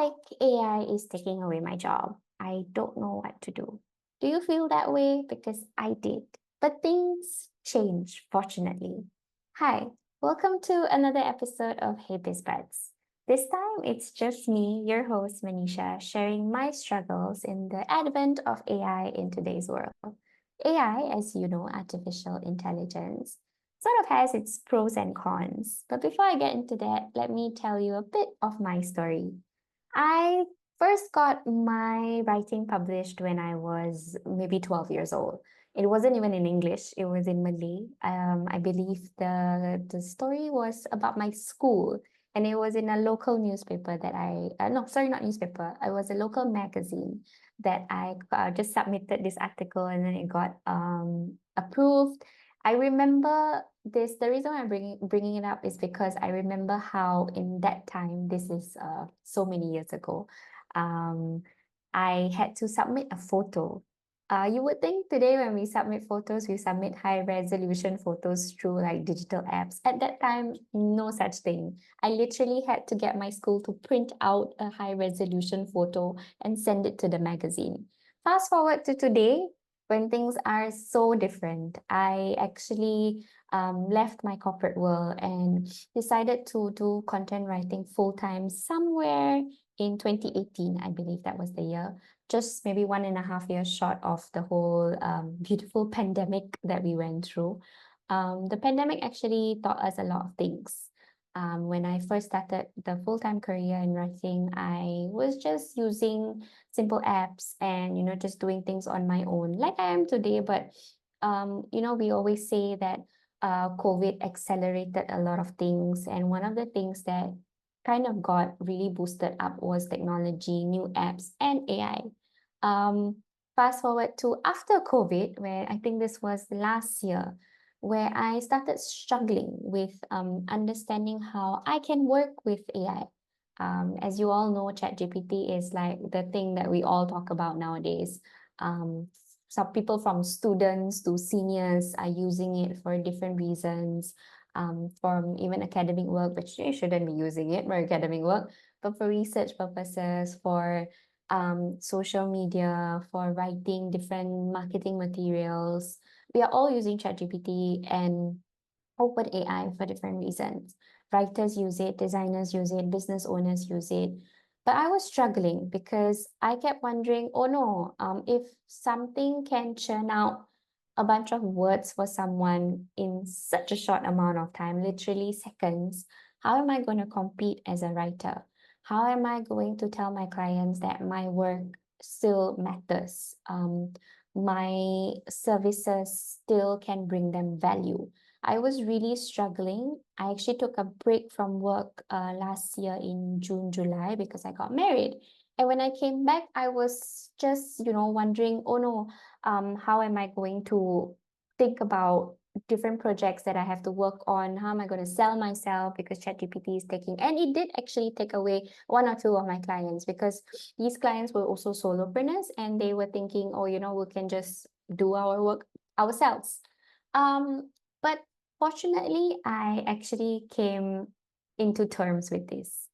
like AI is taking away my job. I don't know what to do. Do you feel that way? Because I did. But things change, fortunately. Hi, welcome to another episode of Hey Biz Buds. This time it's just me, your host Manisha, sharing my struggles in the advent of AI in today's world. AI, as you know, artificial intelligence, sort of has its pros and cons. But before I get into that, let me tell you a bit of my story. I first got my writing published when I was maybe 12 years old. It wasn't even in English, it was in Malay. I believe the story was about my school, and it was in a local newspaper that no, sorry, not newspaper. It was a local magazine that I just submitted this article, and then it got approved. I remember this. The reason why I'm bringing it up is because I remember how in that time, this is so many years ago, um, I had to submit a photo. You would think today when we submit photos, we submit high resolution photos through like digital apps. At that time, no such thing. I literally had to get my school to print out a high resolution photo and send it to the magazine. Fast forward to today, when things are so different. I actually left my corporate world and decided to do content writing full time somewhere in 2018. I believe that was the year, just maybe 1.5 years short of the whole beautiful pandemic that we went through. The pandemic actually taught us a lot of things. When I first started the full-time career in writing, I was just using simple apps and, just doing things on my own, like I am today. But, we always say that COVID accelerated a lot of things. And one of the things that kind of got really boosted up was technology, new apps, and AI. Fast forward to after COVID, where I think this was last year, where I started struggling with understanding how I can work with AI. As you all know, ChatGPT is like the thing that we all talk about nowadays. Some people from students to seniors are using it for different reasons. From even academic work, which you shouldn't be using it for academic work, but for research purposes, for social media, for writing different marketing materials. We are all using ChatGPT and OpenAI for different reasons. Writers use it, designers use it, business owners use it. But I was struggling because I kept wondering, oh no, if something can churn out a bunch of words for someone in such a short amount of time, literally seconds, how am I going to compete as a writer? How am I going to tell my clients that my work still matters? My services still can bring them value. I was really struggling. I actually took a break from work last year in June, July because I got married. And when I came back, I was just, wondering, oh no, how am I going to think about different projects that I have to work on? How am I going to sell myself? Because ChatGPT is taking, and it did actually take away one or two of my clients because these clients were also solopreneurs and they were thinking, oh, we can just do our work ourselves. But fortunately, I actually came into terms with this.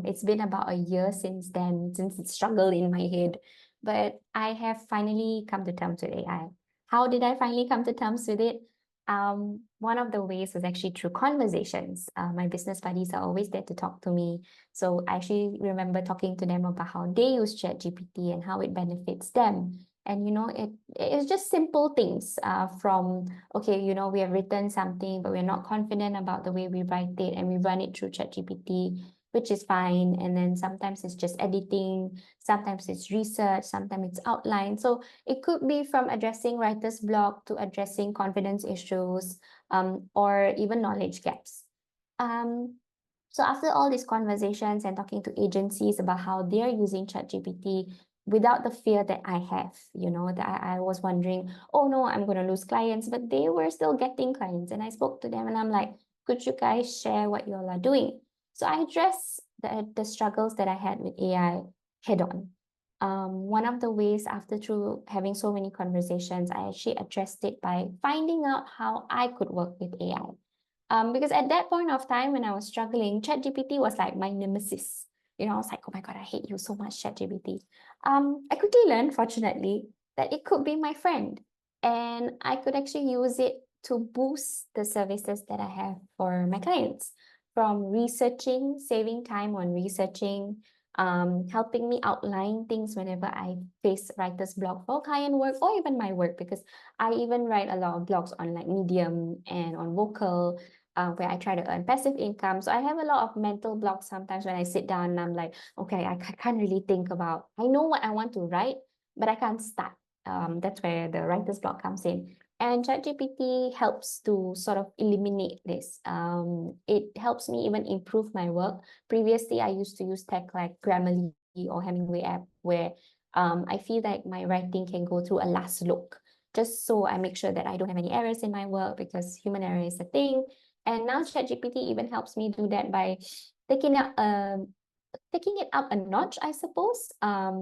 It's been about a year since then, since it struggled in my head, but I have finally come to terms with AI. How did I finally come to terms with it? One of the ways was actually through conversations. My business buddies are always there to talk to me. So I actually remember talking to them about how they use ChatGPT and how it benefits them. And it's just simple things from okay, we have written something, but we're not confident about the way we write it, and we run it through ChatGPT, which is fine. And then sometimes it's just editing, sometimes it's research, sometimes it's outline. So it could be from addressing writer's block to addressing confidence issues, or even knowledge gaps. So after all these conversations and talking to agencies about how they're using ChatGPT, without the fear that I have, that I was wondering, oh no, I'm going to lose clients, but they were still getting clients. And I spoke to them and I'm like, could you guys share what you all are doing? So I addressed the struggles that I had with AI head on. One of the ways after through having so many conversations, I actually addressed it by finding out how I could work with AI. Because at that point of time when I was struggling, ChatGPT was like my nemesis. I was like, oh my God, I hate you so much, ChatGPT. I quickly learned, fortunately, that it could be my friend. And I could actually use it to boost the services that I have for my clients, from researching, saving time on researching, helping me outline things whenever I face writer's block for client work or even my work, because I even write a lot of blogs on like Medium and on Vocal, where I try to earn passive income. So I have a lot of mental blocks sometimes when I sit down and I'm like, okay, I can't really think about, I know what I want to write, but I can't start. That's where the writer's block comes in. And ChatGPT helps to sort of eliminate this. It helps me even improve my work. Previously, I used to use tech like Grammarly or Hemingway app, where I feel like my writing can go through a last look, just so I make sure that I don't have any errors in my work, because human error is a thing. And now ChatGPT even helps me do that by taking up taking it up a notch, I suppose.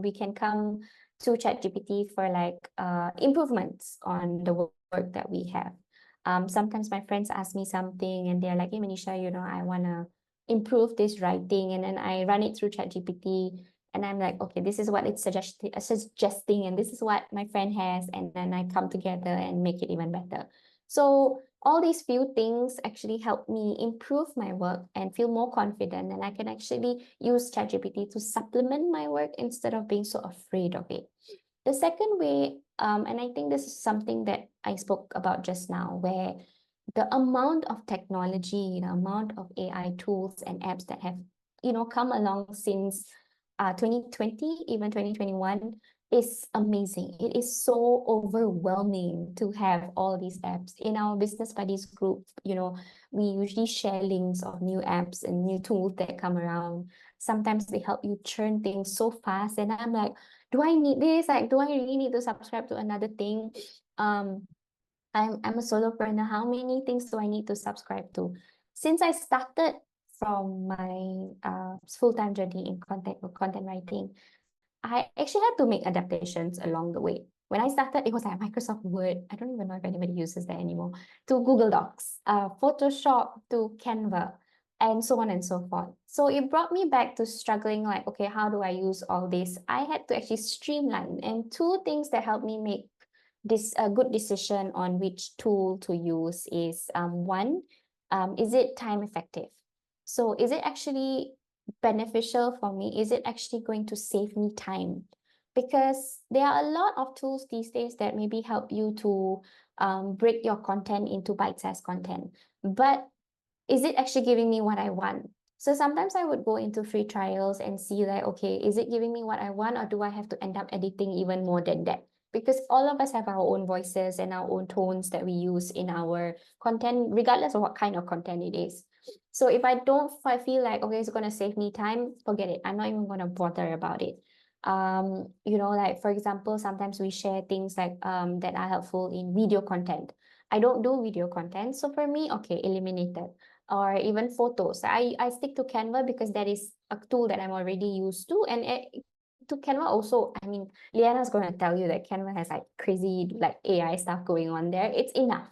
We can come to ChatGPT for like improvements on the work that we have. Sometimes my friends ask me something and they're like, hey Manisha, I wanna improve this writing, and then I run it through ChatGPT and I'm like, okay, this is what it's suggesting, and this is what my friend has, and then I come together and make it even better. So all these few things actually help me improve my work and feel more confident, and I can actually use ChatGPT to supplement my work instead of being so afraid of it. The second way, and I think this is something that I spoke about just now, where the amount of technology, the amount of AI tools and apps that have, come along since 2020, even 2021, is amazing. It is so overwhelming to have all these apps. In our Business Buddies group, we usually share links of new apps and new tools that come around. Sometimes they help you churn things so fast, and I'm like, do I need this? Like, do I really need to subscribe to another thing? I'm a solopreneur. How many things do I need to subscribe to? Since I started from my full-time journey in content writing, I actually had to make adaptations along the way. When I started, it was like Microsoft Word. I don't even know if anybody uses that anymore. To Google Docs, Photoshop, to Canva, and so on and so forth. So it brought me back to struggling, like, okay, how do I use all this? I had to actually streamline, and two things that helped me make this a good decision on which tool to use is one, is it time effective? So is it actually beneficial for me? Is it actually going to save me time? Because there are a lot of tools these days that maybe help you to break your content into bite-sized content. But is it actually giving me what I want? So sometimes I would go into free trials and see like, okay, is it giving me what I want, or do I have to end up editing even more than that? Because all of us have our own voices and our own tones that we use in our content, regardless of what kind of content it is. So if I feel like, okay, it's going to save me time, forget it. I'm not even going to bother about it. Like for example, sometimes we share things like that are helpful in video content. I don't do video content. So for me, okay, eliminated. Or even photos. I stick to Canva because that is a tool that I'm already used to. And to Canva also, I mean, Liana's going to tell you that Canva has like crazy like AI stuff going on there. It's enough.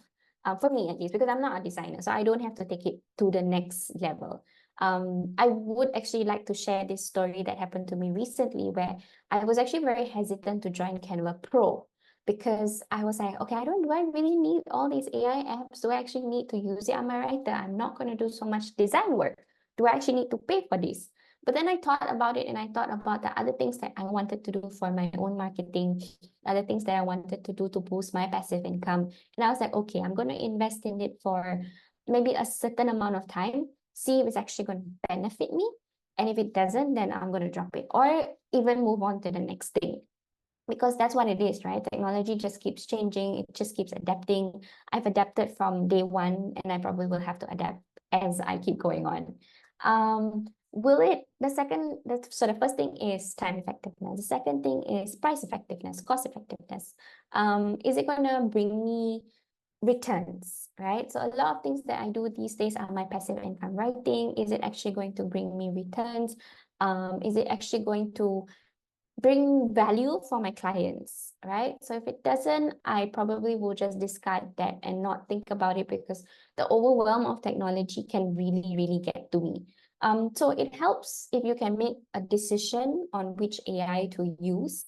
For me at least, because I'm not a designer, so I don't have to take it to the next level. I would actually like to share this story that happened to me recently, where I was actually very hesitant to join Canva Pro, because I was like, okay, do I really need all these AI apps? Do I actually need to use it? I'm a writer. I'm not going to do so much design work. Do I actually need to pay for this? But then I thought about it, and I thought about the other things that I wanted to do for my own marketing, other things that I wanted to do to boost my passive income. And I was like, okay, I'm going to invest in it for maybe a certain amount of time, see if it's actually going to benefit me. And if it doesn't, then I'm going to drop it, or even move on to the next thing, because that's what it is, right? Technology just keeps changing. It just keeps adapting. I've adapted from day one, and I probably will have to adapt as I keep going on. So the first thing is time effectiveness. The second thing is price effectiveness, cost effectiveness. Is it going to bring me returns, right? So a lot of things that I do these days are my passive income writing. Is it actually going to bring me returns? Is it actually going to bring value for my clients, right? So if it doesn't, I probably will just discard that and not think about it, because the overwhelm of technology can really, really get to me. So it helps if you can make a decision on which AI to use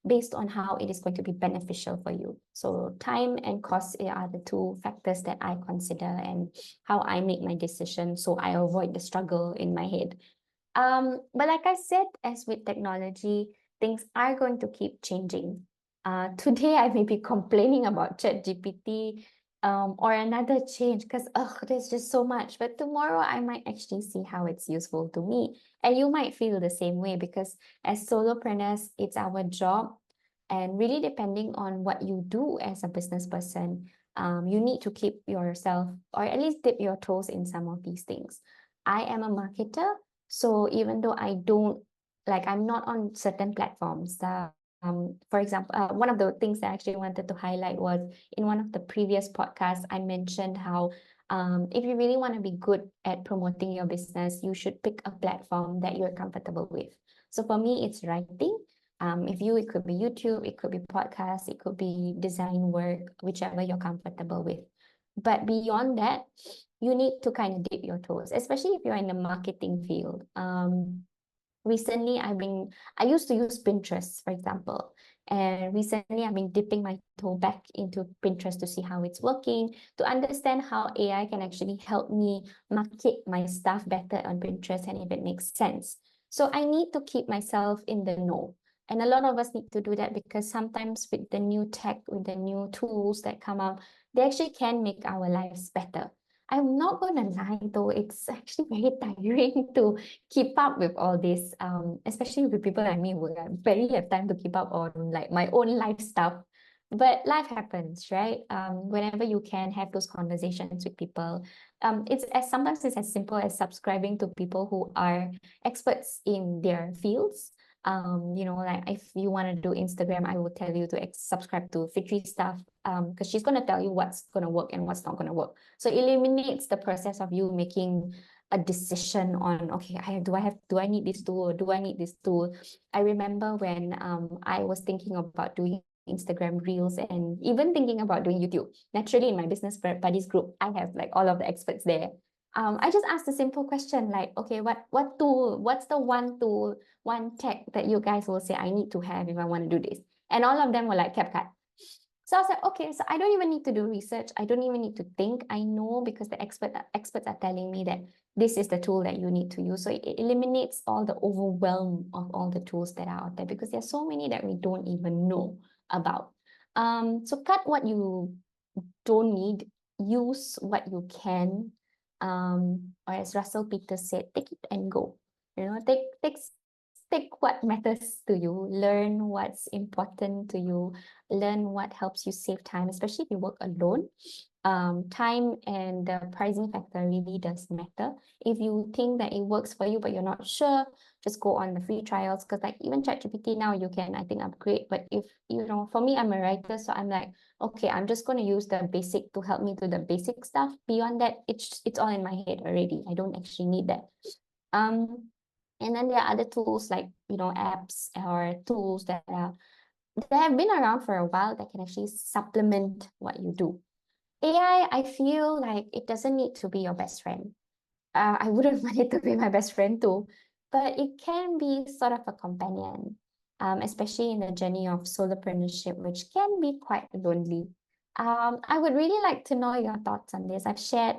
based on how it is going to be beneficial for you. So time and cost are the two factors that I consider and how I make my decision so I avoid the struggle in my head. But like I said, as with technology, things are going to keep changing. Today I may be complaining about ChatGPT or another change because there's just so much. But tomorrow I might actually see how it's useful to me. And you might feel the same way because as solopreneurs, it's our job. And really depending on what you do as a business person, you need to keep yourself or at least dip your toes in some of these things. I am a marketer, so even though I don't I'm not on certain platforms. For example, one of the things that I actually wanted to highlight was in one of the previous podcasts, I mentioned how if you really want to be good at promoting your business, you should pick a platform that you're comfortable with. So for me, it's writing. It could be YouTube, it could be podcast, it could be design work, whichever you're comfortable with. But beyond that, you need to kind of dip your toes, especially if you're in the marketing field. Recently I used to use Pinterest, for example, and recently I've been dipping my toe back into Pinterest to see how it's working, to understand how AI can actually help me market my stuff better on Pinterest and if it makes sense. So I need to keep myself in the know. And a lot of us need to do that because sometimes with the new tech, with the new tools that come out, they actually can make our lives better. I'm not gonna lie though, it's actually very tiring to keep up with all this, especially with people like me who barely have time to keep up on like my own life stuff. But life happens, right? Whenever you can have those conversations with people, sometimes it's as simple as subscribing to people who are experts in their fields. Like if you want to do Instagram, I will tell you to subscribe to Fitri stuff, because she's gonna tell you what's gonna work and what's not gonna work. So it eliminates the process of you making a decision on, okay, do I need this tool or do I need this tool? I remember when I was thinking about doing Instagram reels and even thinking about doing YouTube. Naturally, in my business buddies group, I have like all of the experts there. I just asked a simple question like, okay, what tool, what's the one tool, one tech that you guys will say I need to have if I want to do this? And all of them were like CapCut. So I was like, okay, so I don't even need to do research. I don't even need to think. I know because the experts are telling me that this is the tool that you need to use. So it eliminates all the overwhelm of all the tools that are out there because there's so many that we don't even know about. So cut what you don't need, use what you can. Or as Russell Peters said, take it and go. Take what matters to you, learn what's important to you, learn what helps you save time, especially if you work alone. Time and the pricing factor really does matter. If you think that it works for you, but you're not sure, just go on the free trials. Because like even ChatGPT now, you can, I think, upgrade. But if, for me, I'm a writer, so I'm like, okay, I'm just going to use the basic to help me do the basic stuff. Beyond that, it's all in my head already. I don't actually need that. And then there are other tools like, apps or tools that have been around for a while that can actually supplement what you do. I feel like it doesn't need to be your best friend. I wouldn't want it to be my best friend too, but it can be sort of a companion, especially in the journey of solopreneurship, which can be quite lonely. I would really like to know your thoughts on this. I've shared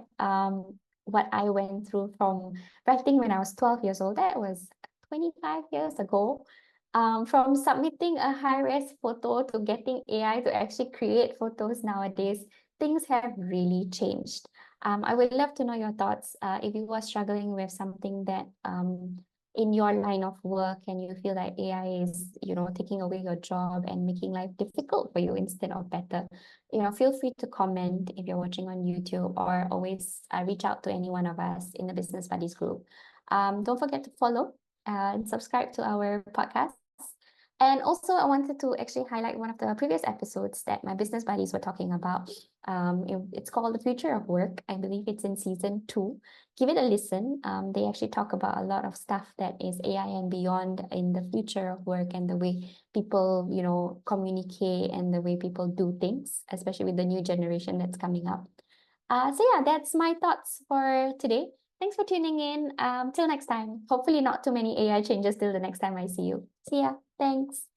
what I went through from writing when I was 12 years old. That was 25 years ago. From submitting a high-res photo to getting AI to actually create photos nowadays, things have really changed. I would love to know your thoughts. If you are struggling with something that in your line of work and you feel like AI is, taking away your job and making life difficult for you instead of better, feel free to comment if you're watching on YouTube or always reach out to any one of us in the Business Buddies group. Don't forget to follow and subscribe to our podcast. And also, I wanted to actually highlight one of the previous episodes that my business buddies were talking about. It's called The Future of Work. I believe it's in season 2. Give it a listen. They actually talk about a lot of stuff that is AI and beyond in the future of work and the way people, communicate and the way people do things, especially with the new generation that's coming up. So yeah, that's my thoughts for today. Thanks for tuning in. Till next time. Hopefully, not too many AI changes till the next time I see you. See ya. Thanks.